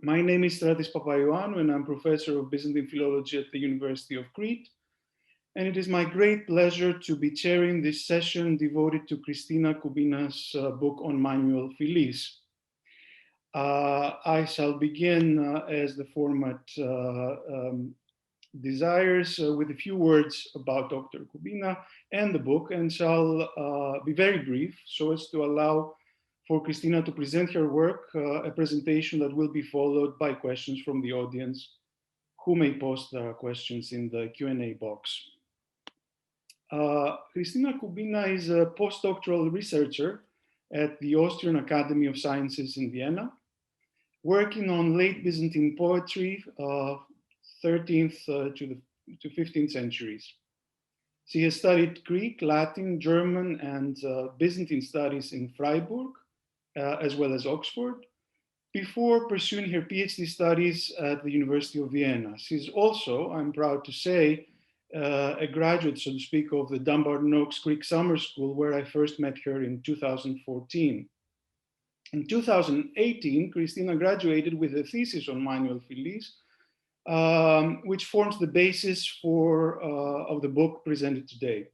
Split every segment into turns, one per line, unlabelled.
My name is Stratis Papaioannou, and I'm professor of Byzantine philology at the University of Crete. And it is my great pleasure to be chairing this session devoted to Krystina Kubina's book on Manuel Philis. I shall begin as the format desires with a few words about Dr. Kubina and the book, and shall be very brief so as to allow for Krystina to present her work, a presentation that will be followed by questions from the audience who may post questions in the Q&A box. Krystina Kubina is a postdoctoral researcher at the Austrian Academy of Sciences in Vienna, working on late Byzantine poetry, 13th to 15th centuries. She has studied Greek, Latin, German, and Byzantine studies in Freiburg, as well as Oxford, before pursuing her PhD studies at the University of Vienna. She's also, I'm proud to say, a graduate, so to speak, of the Dumbarton-Oaks Greek Summer School, where I first met her in 2014. In 2018, Krystina graduated with a thesis on Manuel Philis, which forms the basis of the book presented today.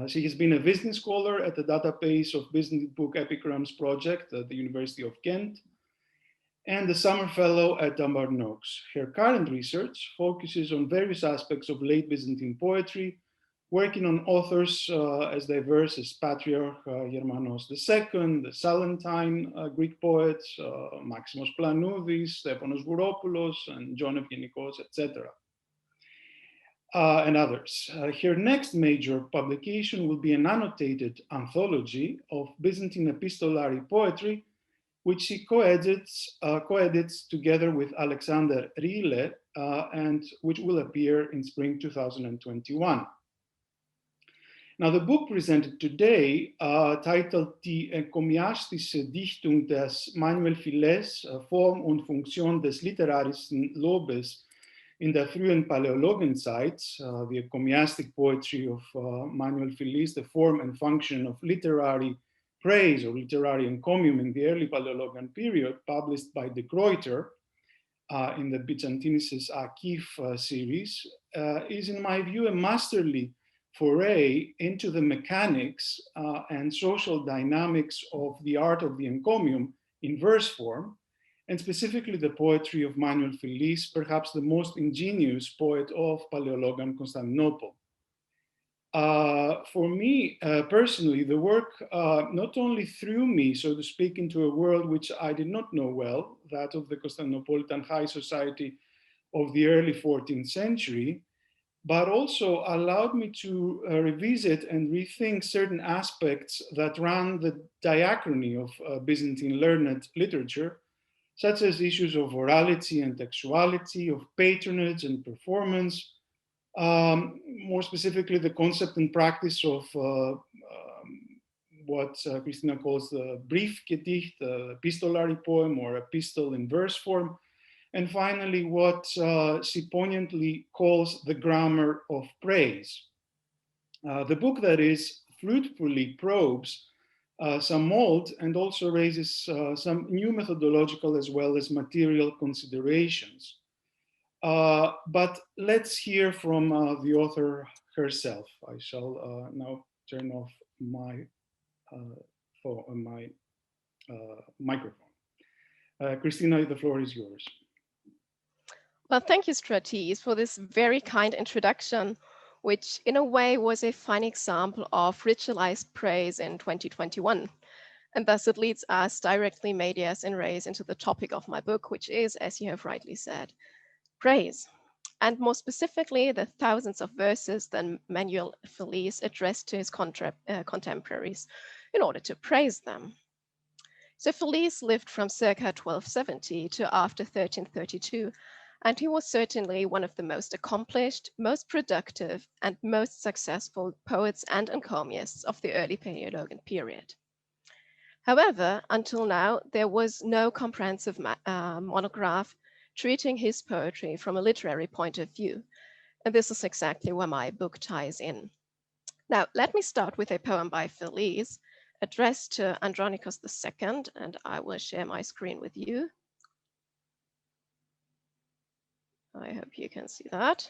She has been a visiting scholar at the database of Byzantine Book Epigrams project at the University of Kent, and a summer fellow at Dumbarton-Oaks. Her current research focuses on various aspects of late Byzantine poetry, working on authors as diverse as Patriarch Germanos II, the Salentine Greek poets, Maximos Planoudis, Stepanos Vouropoulos, and John Evgenikos, etc. And others. Her next major publication will be an annotated anthology of Byzantine epistolary poetry, which she co-edits together with Alexander Riele, and which will appear in spring 2021. Now, the book presented today, titled Die enkomiastische Dichtung des Manuel Philis, Form und Funktion des literarischen Lobes in der frühen Palaiologenzeit, the encomiastic poetry of Manuel Philis, the form and function of literary praise or literary encomium in the early Palaiologan period, published by the Gruyter in the Byzantine's Akif series, is, in my view, a masterly foray into the mechanics and social dynamics of the art of the encomium in verse form, and specifically the poetry of Manuel Philis, perhaps the most ingenious poet of Palaiologan Constantinople. For me, personally, the work not only threw me, so to speak, into a world which I did not know well, that of the Constantinopolitan high society of the early 14th century, but also allowed me to revisit and rethink certain aspects that ran the diachrony of Byzantine learned literature, such as issues of orality and textuality, of patronage and performance, more specifically the concept and practice of what Krystina calls the brief gedicht, the epistolary poem or epistle in verse form, and finally what she poignantly calls the grammar of praise. The book, that is, fruitfully probes some old and also raises some new methodological as well as material considerations. But let's hear from the author herself. I shall now turn off my microphone. Krystina, the floor is yours.
Well, thank you, Stratis, for this very kind introduction, which in a way was a fine example of ritualized praise in 2021. And thus it leads us directly medias in res into the topic of my book, which is, as you have rightly said, praise. And more specifically, the thousands of verses that Manuel Philis addressed to his contemporaries in order to praise them. So Philis lived from circa 1270 to after 1332, and he was certainly one of the most accomplished, most productive, and most successful poets and encomiasts of the early Palaiologan period. However, until now, there was no comprehensive monograph treating his poetry from a literary point of view, and this is exactly where my book ties in. Now, let me start with a poem by Philis addressed to Andronikos II, and I will share my screen with you. I hope you can see that.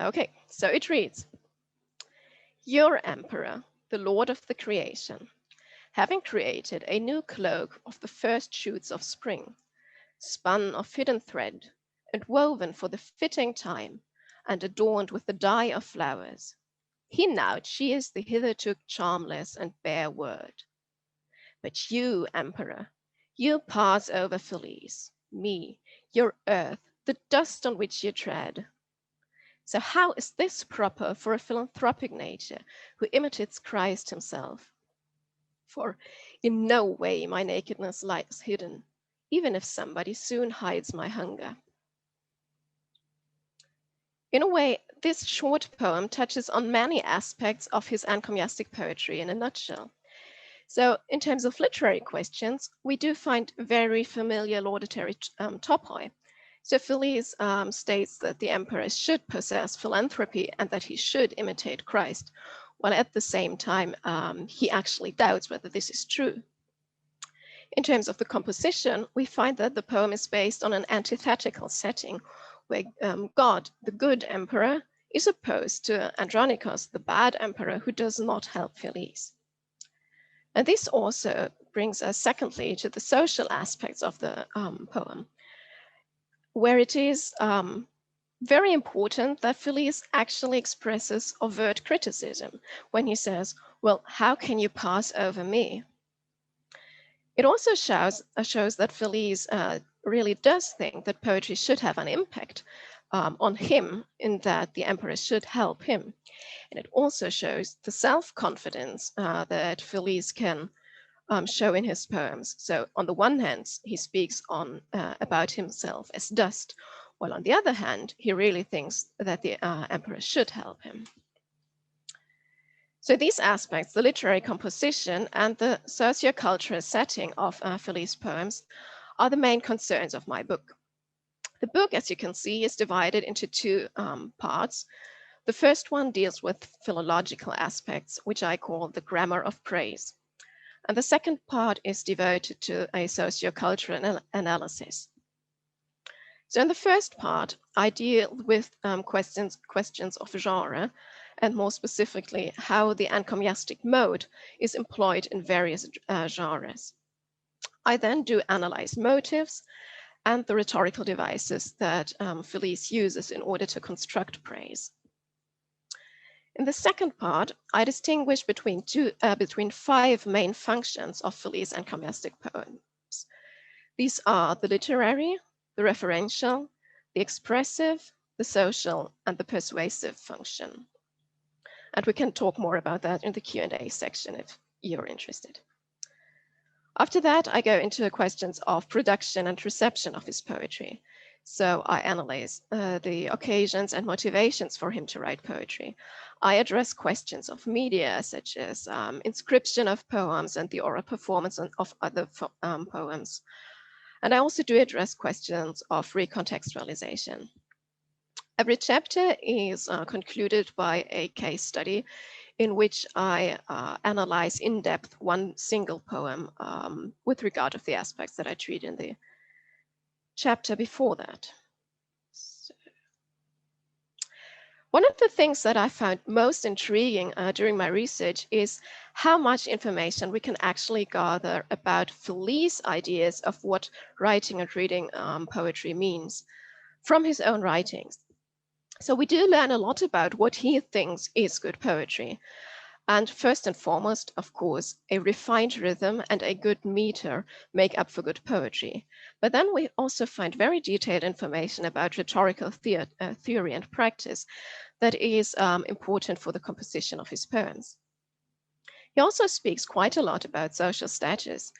Okay, so it reads, "Your emperor, the lord of the creation, having created a new cloak of the first shoots of spring, spun of hidden thread, and woven for the fitting time, and adorned with the dye of flowers, he now cheers the hitherto charmless and bare word. But you, emperor, you pass over Phillies, me, your earth, the dust on which you tread. So how is this proper for a philanthropic nature who imitates Christ himself? For in no way my nakedness lies hidden, even if somebody soon hides my hunger." In a way, this short poem touches on many aspects of his encomiastic poetry in a nutshell. So in terms of literary questions, we do find very familiar laudatory topoi. So Phillies states that the emperor should possess philanthropy and that he should imitate Christ, while at the same time he actually doubts whether this is true. In terms of the composition, we find that the poem is based on an antithetical setting where God, the good emperor, is opposed to Andronikos, the bad emperor who does not help Phillies. And this also brings us secondly to the social aspects of the poem, where it is very important that Phillies actually expresses overt criticism when he says, "Well, how can you pass over me?" It also shows that Phillies really does think that poetry should have an impact on him, in that the emperor should help him. And it also shows the self-confidence that Phillies can show in his poems. So on the one hand, he speaks about himself as dust, while on the other hand, he really thinks that the emperor should help him. So these aspects, the literary composition and the sociocultural setting of Phillies' poems, are the main concerns of my book. The book, as you can see, is divided into two parts. The first one deals with philological aspects, which I call the grammar of praise. And the second part is devoted to a sociocultural analysis. So in the first part, I deal with questions of genre, and more specifically, how the encomiastic mode is employed in various genres. I then do analyze motives and the rhetorical devices that Phillies uses in order to construct praise. In the second part, I distinguish between 5 main functions of Phillies' encomiastic poems. These are the literary, the referential, the expressive, the social, and the persuasive function. And we can talk more about that in the Q&A section if you're interested. After that, I go into questions of production and reception of his poetry. So I analyze the occasions and motivations for him to write poetry. I address questions of media, such as inscription of poems and the oral performance of other poems. And I also do address questions of recontextualization. Every chapter is concluded by a case study in which I analyze in depth one single poem with regard of the aspects that I treat in the chapter before that. So, one of the things that I found most intriguing during my research is how much information we can actually gather about Phillies' ideas of what writing and reading poetry means from his own writings. So we do learn a lot about what he thinks is good poetry. And first and foremost, of course, a refined rhythm and a good meter make up for good poetry. But then we also find very detailed information about rhetorical theory and practice that is important for the composition of his poems. He also speaks quite a lot about social status,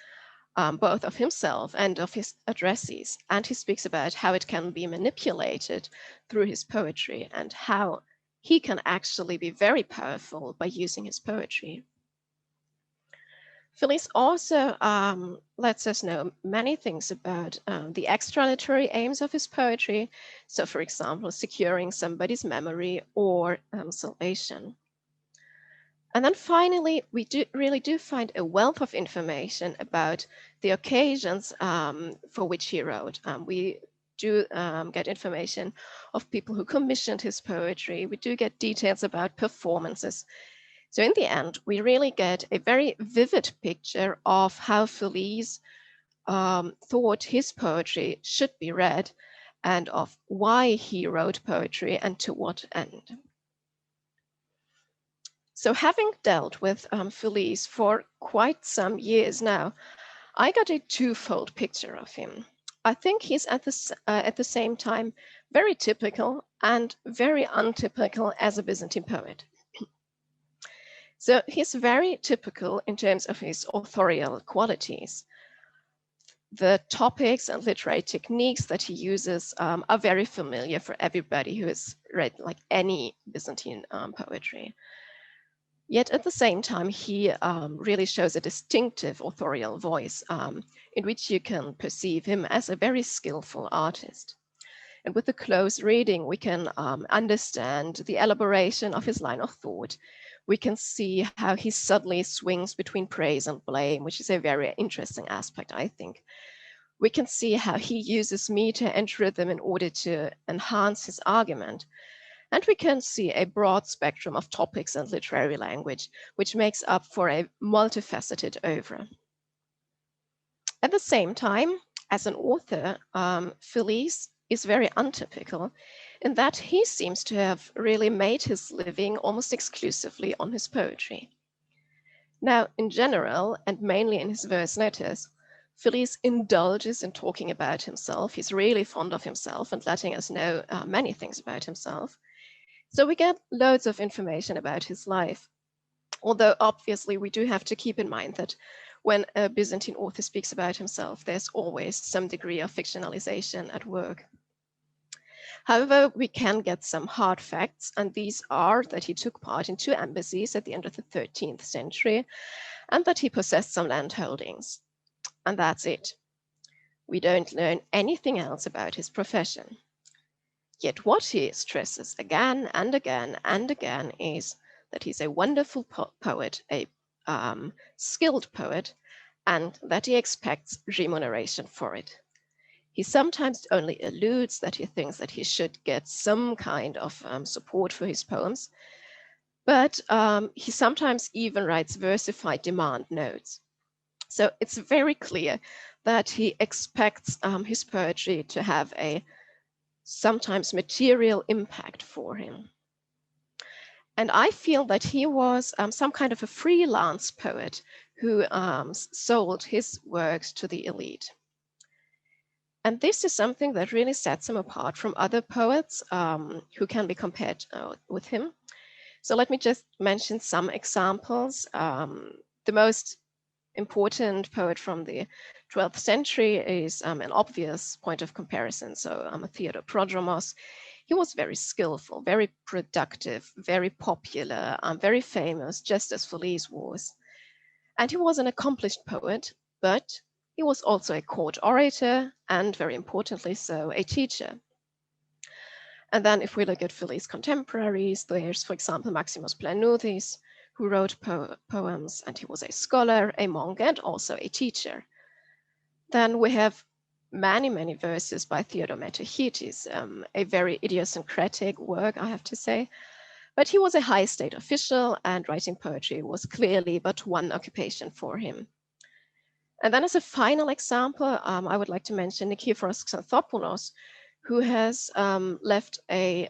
both of himself and of his addressees. And he speaks about how it can be manipulated through his poetry and how he can actually be very powerful by using his poetry. Phillies also lets us know many things about the extra literary aims of his poetry. So for example, securing somebody's memory or salvation. And then finally, we really do find a wealth of information about the occasions for which he wrote. We do get information of people who commissioned his poetry. We do get details about performances. So in the end, we really get a very vivid picture of how Felice thought his poetry should be read and of why he wrote poetry and to what end. So having dealt with Felice for quite some years now, I got a twofold picture of him. I think he's at the same time very typical and very untypical as a Byzantine poet. So he's very typical in terms of his authorial qualities. The topics and literary techniques that he uses are very familiar for everybody who has read like any Byzantine poetry. Yet at the same time, he really shows a distinctive authorial voice in which you can perceive him as a very skillful artist. And with a close reading, we can understand the elaboration of his line of thought. We can see how he subtly swings between praise and blame, which is a very interesting aspect, I think. We can see how he uses meter and rhythm in order to enhance his argument. And we can see a broad spectrum of topics and literary language, which makes up for a multifaceted oeuvre. At the same time, as an author, Felice is very untypical in that he seems to have really made his living almost exclusively on his poetry. Now, in general, and mainly in his verse letters, Felice indulges in talking about himself. He's really fond of himself and letting us know many things about himself. So we get loads of information about his life. Although obviously we do have to keep in mind that when a Byzantine author speaks about himself, there's always some degree of fictionalization at work. However, we can get some hard facts, and these are that he took part in 2 embassies at the end of the 13th century, and that he possessed some land holdings. And that's it. We don't learn anything else about his profession. Yet what he stresses again and again and again is that he's a wonderful poet, a skilled poet, and that he expects remuneration for it. He sometimes only alludes that he thinks that he should get some kind of support for his poems, but he sometimes even writes versified demand notes. So it's very clear that he expects his poetry to have a sometimes material impact for him. And I feel that he was some kind of a freelance poet who sold his works to the elite. And this is something that really sets him apart from other poets who can be compared with him. So let me just mention some examples. The most important poet from the 12th century is an obvious point of comparison. So Theodore Prodromos. He was very skillful, very productive, very popular, very famous, just as Felice was. And he was an accomplished poet, but he was also a court orator and, very importantly so, a teacher. And then if we look at Felice's contemporaries, there's, for example, Maximus Planudes, who wrote poems, and he was a scholar, a monk, and also a teacher. Then we have many, many verses by Theodore Metachetes, a very idiosyncratic work, I have to say. But he was a high state official, and writing poetry was clearly but one occupation for him. And then as a final example, I would like to mention Nikephoros Xanthopoulos, who has left a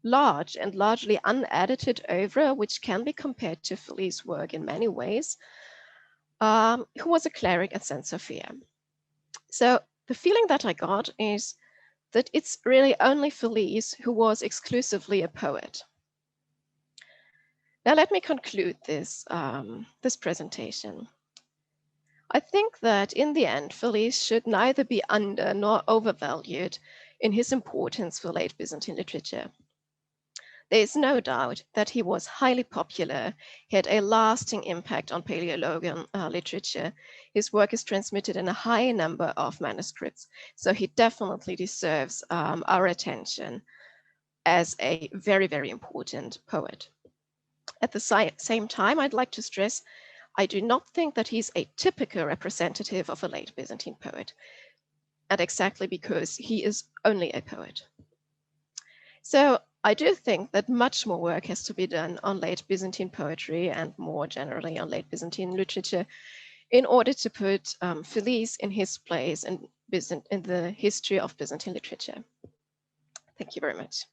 large and largely unedited oeuvre, which can be compared to Felice's work in many ways, who was a cleric at St. Sophia. So the feeling that I got is that it's really only Felice who was exclusively a poet. Now let me conclude this, this presentation. I think that in the end, Felice should neither be under nor overvalued in his importance for late Byzantine literature. There is no doubt that he was highly popular. He had a lasting impact on Palaiologan literature. His work is transmitted in a high number of manuscripts, so he definitely deserves our attention as a very, very important poet. At the same time, I'd like to stress, I do not think that he's a typical representative of a late Byzantine poet, and exactly because he is only a poet. So I do think that much more work has to be done on late Byzantine poetry and more generally on late Byzantine literature in order to put Felice in his place in the history of Byzantine literature. Thank you very much.